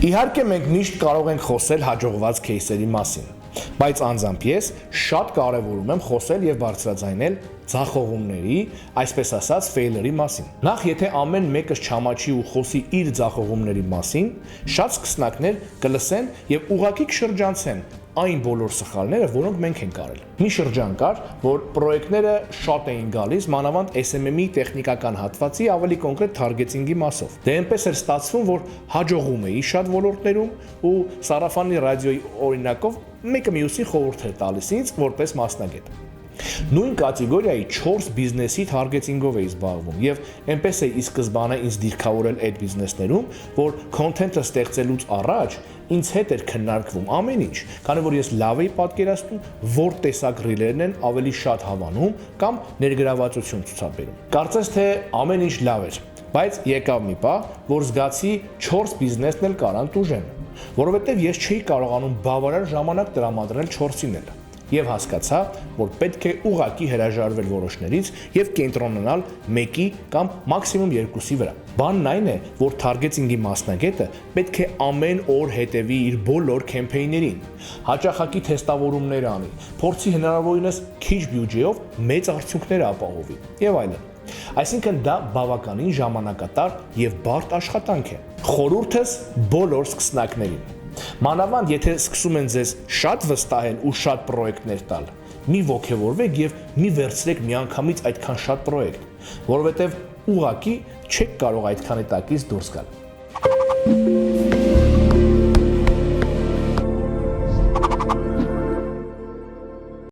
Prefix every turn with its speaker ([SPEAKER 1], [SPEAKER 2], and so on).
[SPEAKER 1] Իհարկե մենք միշտ կարող ենք խոսել հաջողված кейսերի մասին, բայց անձամբ ես շատ կարևորում եմ խոսել եւ բարձրաձայնել ձախողումների, այսպես ասած, ֆեյլերի մասին։ Նախ, եթե ամեն մեկը չամաչի ու խոսի իր ձախողումների մասին, շատ սկսնակներ կլսեն եւ ուղղակի կշրջանցեն այն բոլոր սխալները, որոնք մենք ենք արել։ Մի շրջան կար, որ պրոյեկտները շատ էին գալիս, մանավանդ SMM-ի տեխնիկական հատվածի, ավելի կոնկրետ թարգեթինգի մասով։ Դե այնպես էր ստացվում, որ հաջողում էի շատ ոլորտներում ու սարաֆանի ռադիոյի օրինակով մեկը մյուսին խորհուրդ էր տալիս ինձ որպես մասնագետ։ Նույն կատեգորիայի 4 բիզնեսի թարգեթինգով էի զբաղվում եւ այնպես էի ի սկզբանե ինձ դիրքավորել այդ բիզնեսներում, որ քոնթենթը ստեղծելուց առաջ ինձ հետ էր քննարկվում ամեն ինչ, քանի որ ես լավ էի պատկերացնում, որ տեսակ ռիլերն են ավելի շատ հավանում կամ ներգրավվածություն ցուցաբերում։ Կարծես թե ամեն ինչ լավ էր, բայց եկավ մի պահ, որ զգացի 4 բիզնեսն էլ կարան տուժեն, որովհետեւ ես չէի կարողանում բավարար ժամանակ տրամադրել 4-ին էլ։ Եվ հասկացա, որ պետք է ուղղակի հրաժարվել որոշներից եւ կենտրոնանալ մեկի կամ մաքսիմում 2-ի վրա։ Բանն այն է, որ թարգեթինգի մասնագետը պետք է ամեն օր հետևի իր բոլոր կեմփեյներին, հաճախակի թեստավորումներ անի, փորձի հնարավորինս քիչ բյուջեով մեծ արդյունքներ ապահովի եւ այլն։ Այսինքն դա բավականին ժամանակատար եւ բարդ աշխատանք է։ Խորհուրդս բոլոր սկսնակներին։ Մանավանդ եթե սկսում են ձեզ շատ վստահել ու շատ պրոյեկտներ տալ, մի ոգևորվեք եւ մի վերցրեք միանգամից այդքան շատ պրոյեկտ, որովհետեւ ուղղակի չեք կարող այդքանի տակից դուրս գալ։